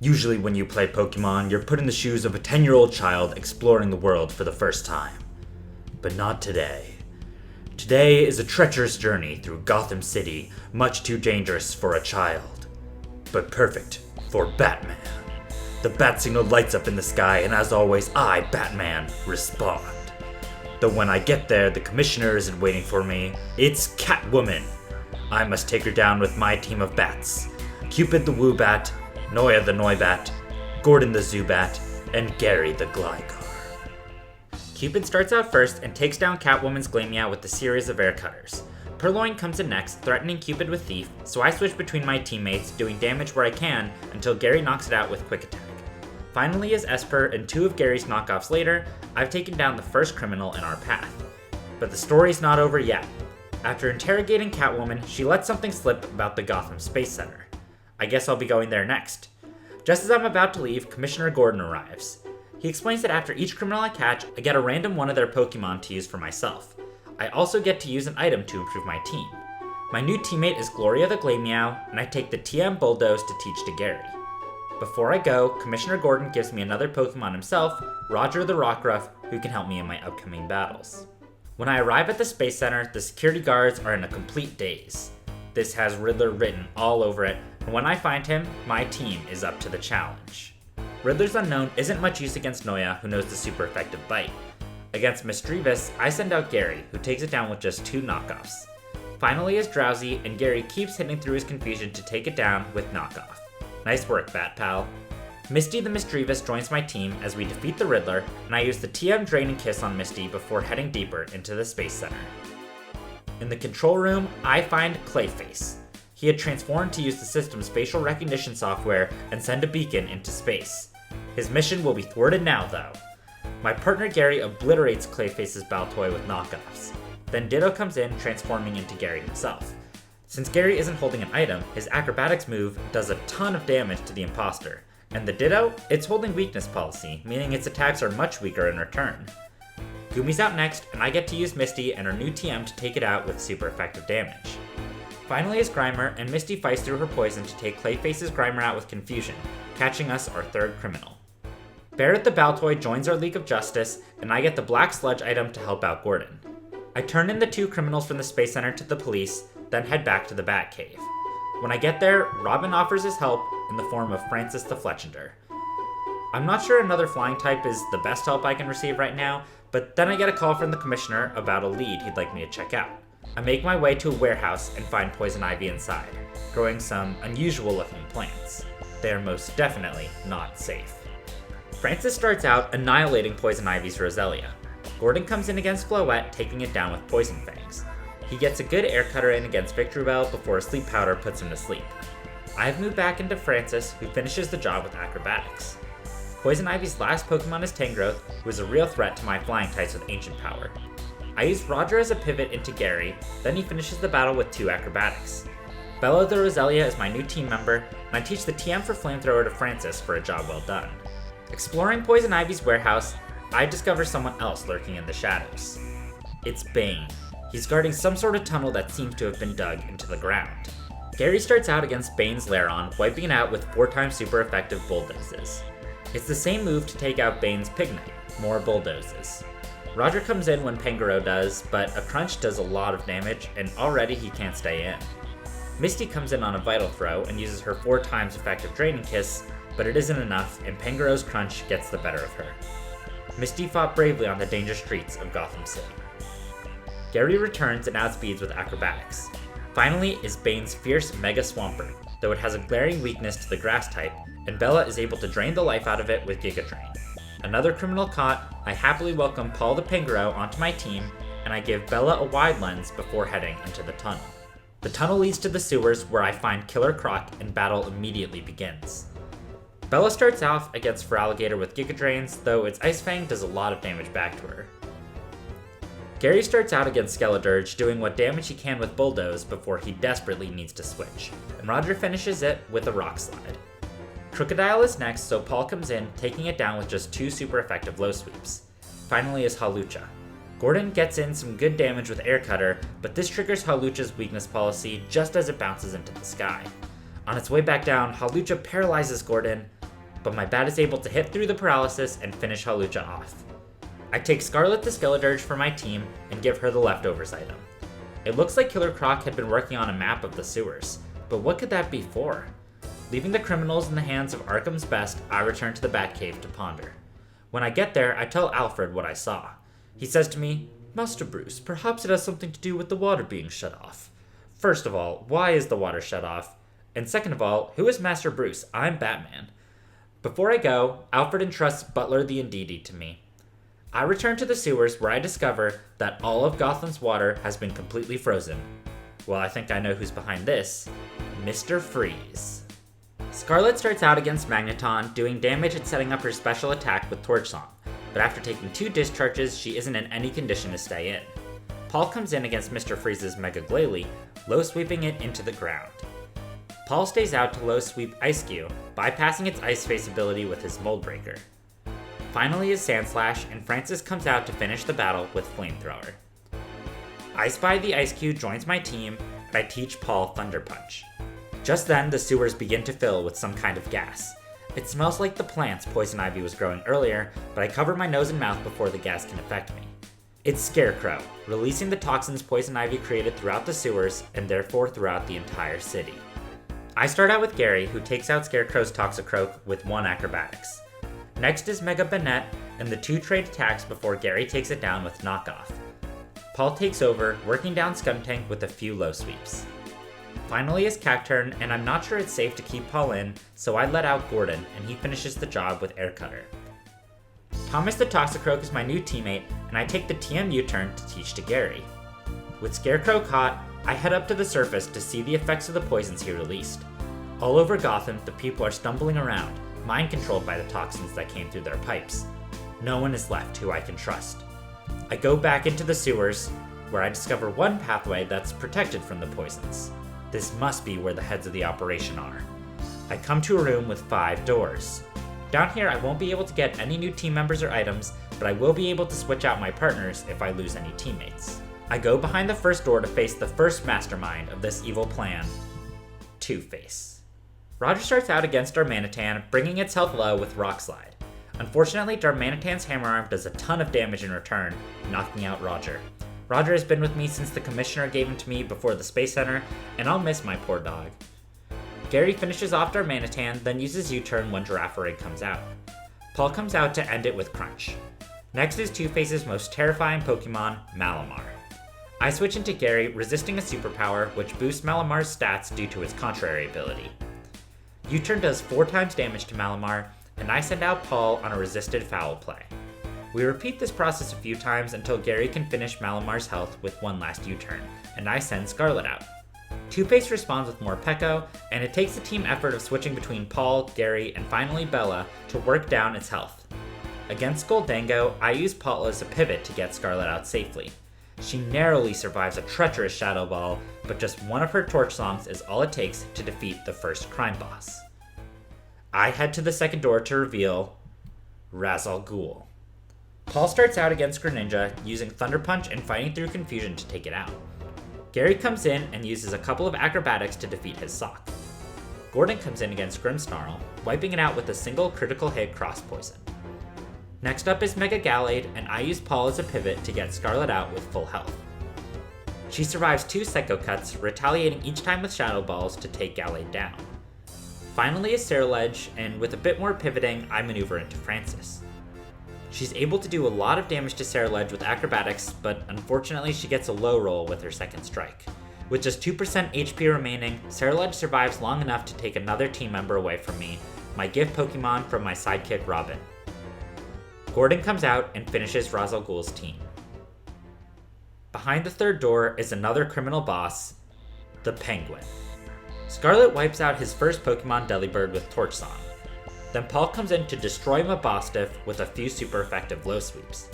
Usually when you play Pokemon, you're put in the shoes of a 10-year-old child exploring the world for the first time. But not today. Today is a treacherous journey through Gotham City, much too dangerous for a child. But perfect for Batman. The bat signal lights up in the sky, and as always, I, Batman, respond. Though when I get there, the commissioner isn't waiting for me. It's Catwoman. I must take her down with my team of bats. Cupid the Woobat, Noya the Noibat, Gordon the Zubat, and Gary the Gligar. Cupid starts out first and takes down Catwoman's Glameow with a series of air cutters. Purloin comes in next, threatening Cupid with Thief, so I switch between my teammates, doing damage where I can until Gary knocks it out with Quick Attack. Finally, as Esper and two of Gary's knockoffs later, I've taken down the first criminal in our path. But the story's not over yet. After interrogating Catwoman, she lets something slip about the Gotham Space Center. I guess I'll be going there next. Just as I'm about to leave, Commissioner Gordon arrives. He explains that after each criminal I catch, I get a random one of their Pokemon to use for myself. I also get to use an item to improve my team. My new teammate is Gloria the Glameow, and I take the TM Bulldoze to teach to Gary. Before I go, Commissioner Gordon gives me another Pokemon himself, Roger the Rockruff, who can help me in my upcoming battles. When I arrive at the Space Center, the security guards are in a complete daze. This has Riddler written all over it, and when I find him, my team is up to the challenge. Riddler's Unknown isn't much use against Noya, who knows the super effective bite. Against Misdreavus, I send out Gary, who takes it down with just 2 knockoffs. Finally is Drowsy, and Gary keeps hitting through his confusion to take it down with knockoff. Nice work, Bat Pal. Misty the Misdreavus joins my team as we defeat the Riddler, and I use the TM Draining Kiss on Misty before heading deeper into the Space Center. In the control room, I find Clayface. He had transformed to use the system's facial recognition software and send a beacon into space. His mission will be thwarted now, though. My partner Gary obliterates Clayface's Baltoy with knockoffs. Then Ditto comes in, transforming into Gary himself. Since Gary isn't holding an item, his acrobatics move does a ton of damage to the imposter. And the Ditto, it's holding weakness policy, meaning its attacks are much weaker in return. Gumi's out next, and I get to use Misty and her new TM to take it out with super effective damage. Finally is Grimer, and Misty fights through her poison to take Clayface's Grimer out with confusion, catching us our third criminal. Barrett the Baltoy joins our League of Justice, and I get the Black Sludge item to help out Gordon. I turn in the 2 criminals from the Space Center to the police, then head back to the Batcave. When I get there, Robin offers his help in the form of Francis the Fletchender. I'm not sure another flying type is the best help I can receive right now, but then I get a call from the commissioner about a lead he'd like me to check out. I make my way to a warehouse and find Poison Ivy inside, growing some unusual looking plants. They are most definitely not safe. Francis starts out annihilating Poison Ivy's Roselia. Gordon comes in against Floette, taking it down with Poison Fangs. He gets a good air cutter in against Victreebel before a sleep powder puts him to sleep. I've moved back into Francis, who finishes the job with acrobatics. Poison Ivy's last Pokemon is Tangrowth, who is a real threat to my flying types with Ancient Power. I use Roger as a pivot into Gary, then he finishes the battle with 2 acrobatics. Bella the Roselia is my new team member, and I teach the TM for Flamethrower to Francis for a job well done. Exploring Poison Ivy's warehouse, I discover someone else lurking in the shadows. It's Bane. He's guarding some sort of tunnel that seems to have been dug into the ground. Gary starts out against Bane's Lairon, wiping it out with 4x super effective Bulldozes. It's the same move to take out Bane's Pignite, more Bulldozes. Roger comes in when Pangoro does, but a Crunch does a lot of damage, and already he can't stay in. Misty comes in on a Vital Throw and uses her 4x effective Draining Kiss, but it isn't enough, and Pangoro's Crunch gets the better of her. Misty fought bravely on the dangerous streets of Gotham City. Gary returns and outspeeds with acrobatics. Finally is Bane's fierce Mega Swampert, though it has a glaring weakness to the grass type, and Bella is able to drain the life out of it with Giga Drain. Another criminal caught, I happily welcome Paul the Pangoro onto my team, and I give Bella a wide lens before heading into the tunnel. The tunnel leads to the sewers, where I find Killer Croc and battle immediately begins. Bella starts off against Feraligatr with Giga Drains, though its Ice Fang does a lot of damage back to her. Gary starts out against Skeledirge, doing what damage he can with Bulldoze before he desperately needs to switch, and Roger finishes it with a Rock Slide. Crocodile is next, so Paul comes in, taking it down with just 2 super effective low sweeps. Finally is Hawlucha. Gordon gets in some good damage with Air Cutter, but this triggers Hawlucha's weakness policy just as it bounces into the sky. On its way back down, Hawlucha paralyzes Gordon, but my bat is able to hit through the paralysis and finish Hawlucha off. I take Scarlet the Skeledirge for my team and give her the leftovers item. It looks like Killer Croc had been working on a map of the sewers, but what could that be for? Leaving the criminals in the hands of Arkham's best, I return to the Batcave to ponder. When I get there, I tell Alfred what I saw. He says to me, "Master Bruce, perhaps it has something to do with the water being shut off. First of all, why is the water shut off? And second of all, who is Master Bruce? I'm Batman." Before I go, Alfred entrusts Butler the Indeedee to me. I return to the sewers where I discover that all of Gotham's water has been completely frozen. Well, I think I know who's behind this. Mr. Freeze. Scarlet starts out against Magneton, doing damage and setting up her special attack with Torch Song, but after taking 2 discharges, she isn't in any condition to stay in. Paul comes in against Mr. Freeze's Mega Glalie, low sweeping it into the ground. Paul stays out to low sweep Ice-Cube, bypassing its Ice Face ability with his Mold Breaker. Finally is Sandslash, and Francis comes out to finish the battle with Flamethrower. I Spy the Ice-Cube joins my team, and I teach Paul Thunder Punch. Just then, the sewers begin to fill with some kind of gas. It smells like the plants Poison Ivy was growing earlier, but I cover my nose and mouth before the gas can affect me. It's Scarecrow, releasing the toxins Poison Ivy created throughout the sewers, and therefore throughout the entire city. I start out with Gary, who takes out Scarecrow's Toxicroak with 1 Acrobatics. Next is Mega Banette, and the 2 trade attacks before Gary takes it down with Knockoff. Paul takes over, working down Skuntank with a few low sweeps. Finally is Cacturn, and I'm not sure it's safe to keep Paul in, so I let out Gordon, and he finishes the job with Air Cutter. Thomas the Toxicroak is my new teammate, and I take the TM U-turn to teach to Gary. With Scarecrow caught, I head up to the surface to see the effects of the poisons he released. All over Gotham, the people are stumbling around, mind-controlled by the toxins that came through their pipes. No one is left who I can trust. I go back into the sewers, where I discover one pathway that's protected from the poisons. This must be where the heads of the operation are. I come to a room with 5 doors. Down here, I won't be able to get any new team members or items, but I will be able to switch out my partners if I lose any teammates. I go behind the first door to face the first mastermind of this evil plan, Two-Face. Roger starts out against Darmanitan, bringing its health low with Rock Slide. Unfortunately, Darmanitan's Hammer Arm does a ton of damage in return, knocking out Roger. Roger has been with me since the Commissioner gave him to me before the Space Center, and I'll miss my poor dog. Gary finishes off Darmanitan, then uses U-turn when Girafarig comes out. Paul comes out to end it with Crunch. Next is Two-Face's most terrifying Pokemon, Malamar. I switch into Gary, resisting a superpower, which boosts Malamar's stats due to its contrary ability. U-turn does 4 times damage to Malamar, and I send out Paul on a resisted foul play. We repeat this process a few times until Gary can finish Malamar's health with one last U-turn, and I send Scarlet out. Two-Face responds with more Peko, and it takes a team effort of switching between Paul, Gary, and finally Bella to work down its health. Against Goldango, I use Paul as a pivot to get Scarlet out safely. She narrowly survives a treacherous Shadow Ball, but just one of her Torch Songs is all it takes to defeat the first crime boss. I head to the second door to reveal Ra's al Ghul. Paul starts out against Greninja, using Thunder Punch and fighting through confusion to take it out. Gary comes in and uses a couple of acrobatics to defeat his sock. Gordon comes in against Grimmsnarl, wiping it out with a single critical hit cross poison. Next up is Mega Gallade, and I use Paul as a pivot to get Scarlet out with full health. She survives 2 Psycho Cuts, retaliating each time with Shadow Balls to take Gallade down. Finally is Ceruledge, and with a bit more pivoting, I maneuver into Francis. She's able to do a lot of damage to Ceruledge with acrobatics, but unfortunately she gets a low roll with her second strike. With just 2% HP remaining, Ceruledge survives long enough to take another team member away from me, my gift Pokemon from my sidekick Robin. Gordon comes out and finishes Ra's al Ghul's team. Behind the third door is another criminal boss, the Penguin. Scarlet wipes out his first Pokemon Delibird with Torch Song. Then Paul comes in to destroy Mabostiff with a few super effective low sweeps.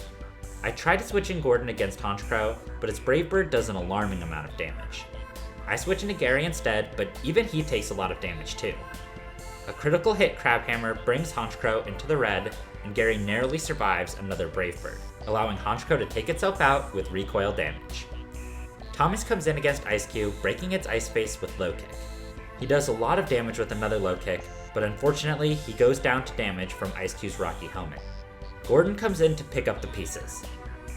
I try to switch in Gordon against Honchkrow, but its Brave Bird does an alarming amount of damage. I switch into Gary instead, but even he takes a lot of damage too. A critical hit Crabhammer brings Honchkrow into the red, and Gary narrowly survives another Brave Bird, allowing Honchkrow to take itself out with recoil damage. Thomas comes in against Ice-Cube, breaking its Ice Face with Low Kick. He does a lot of damage with another Low Kick, but unfortunately he goes down to damage from Ice Cube's rocky helmet. Gordon comes in to pick up the pieces.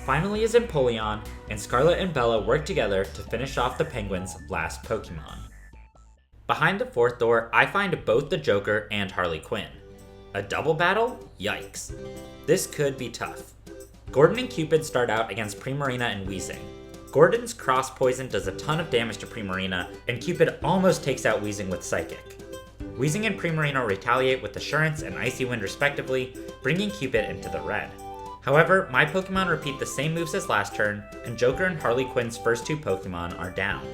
Finally is Empoleon, and Scarlet and Bella work together to finish off the Penguin's last Pokemon. Behind the fourth door, I find both the Joker and Harley Quinn. A double battle? Yikes. This could be tough. Gordon and Cupid start out against Primarina and Weezing. Gordon's Cross Poison does a ton of damage to Primarina, and Cupid almost takes out Weezing with Psychic. Weezing and Primarina retaliate with Assurance and Icy Wind respectively, bringing Cupid into the red. However, my Pokemon repeat the same moves as last turn, and Joker and Harley Quinn's first two Pokemon are down.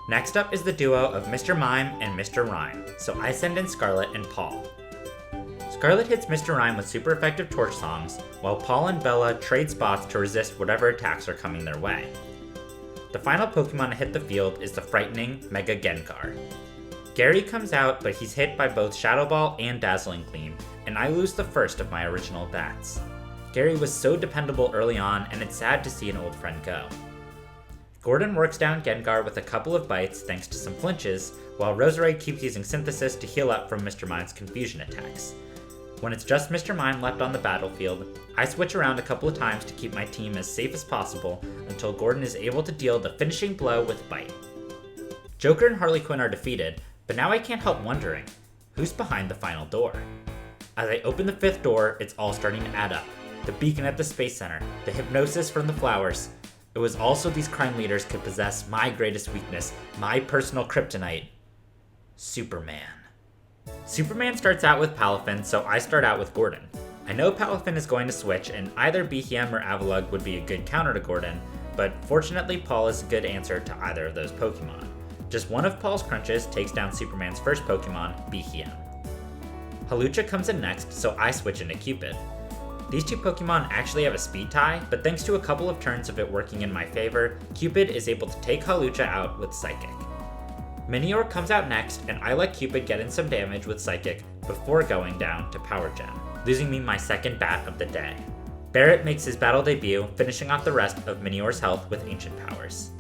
Next up is the duo of Mr. Mime and Mr. Rhyme, so I send in Scarlet and Paul. Scarlet hits Mr. Rhyme with super effective Torch Songs, while Paul and Bella trade spots to resist whatever attacks are coming their way. The final Pokemon to hit the field is the frightening Mega Gengar. Gary comes out, but he's hit by both Shadow Ball and Dazzling Gleam, and I lose the first of my original bats. Gary was so dependable early on, and it's sad to see an old friend go. Gordon works down Gengar with a couple of bites thanks to some flinches, while Roserade keeps using Synthesis to heal up from Mr. Mime's confusion attacks. When it's just Mr. Mime left on the battlefield, I switch around a couple of times to keep my team as safe as possible until Gordon is able to deal the finishing blow with Bite. Joker and Harley Quinn are defeated, but now I can't help wondering, who's behind the final door? As I open the fifth door, it's all starting to add up. The beacon at the Space Center, the hypnosis from the flowers. It was also these crime leaders could possess my greatest weakness, my personal kryptonite, Superman. Superman starts out with Palafin, so I start out with Gordon. I know Palafin is going to switch, and either Behem or Avalugg would be a good counter to Gordon, but fortunately Paul is a good answer to either of those Pokemon. Just one of Paul's crunches takes down Superman's first Pokemon, Behem. Hawlucha comes in next, so I switch into Cupid. These two Pokemon actually have a speed tie, but thanks to a couple of turns of it working in my favor, Cupid is able to take Hawlucha out with Psychic. Minior comes out next, and I let Cupid get in some damage with Psychic before going down to Power Gem, losing me my second bat of the day. Barrett makes his battle debut, finishing off the rest of Minior's health with Ancient Powers.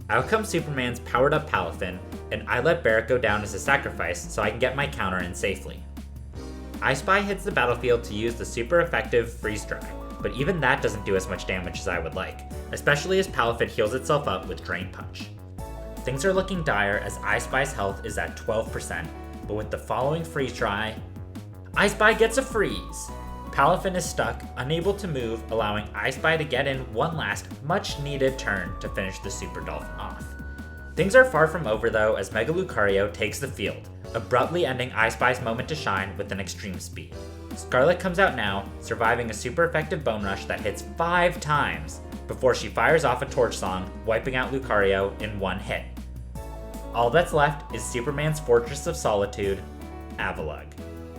Out comes Superman's powered up Palafin, and I let Barrett go down as a sacrifice so I can get my counter in safely. I Spy hits the battlefield to use the super effective Freeze Dry, but even that doesn't do as much damage as I would like, especially as Palafin heals itself up with Drain Punch. Things are looking dire as I Spy's health is at 12%, but with the following Freeze Dry, I Spy gets a freeze! Palafin is stuck, unable to move, allowing I Spy to get in one last, much needed turn to finish the Super Dolphin off. Things are far from over though as Mega Lucario takes the field, abruptly ending I Spy's moment to shine with an extreme speed. Scarlet comes out now, surviving a super effective Bone Rush that hits 5 times before she fires off a Torch Song, wiping out Lucario in one hit. All that's left is Superman's Fortress of Solitude, Avalugg.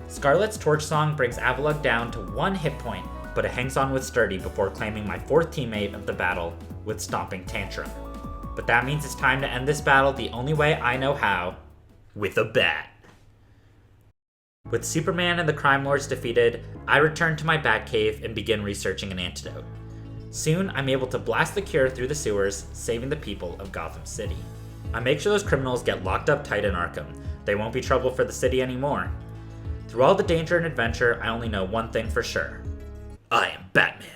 Scarlet's Torch Song brings Avalugg down to 1 hit point, but it hangs on with Sturdy before claiming my 4th teammate of the battle with Stomping Tantrum. But that means it's time to end this battle the only way I know how, with a bat. With Superman and the Crime Lords defeated, I return to my Batcave and begin researching an antidote. Soon, I'm able to blast the cure through the sewers, saving the people of Gotham City. I make sure those criminals get locked up tight in Arkham. They won't be trouble for the city anymore. Through all the danger and adventure, I only know one thing for sure. I am Batman.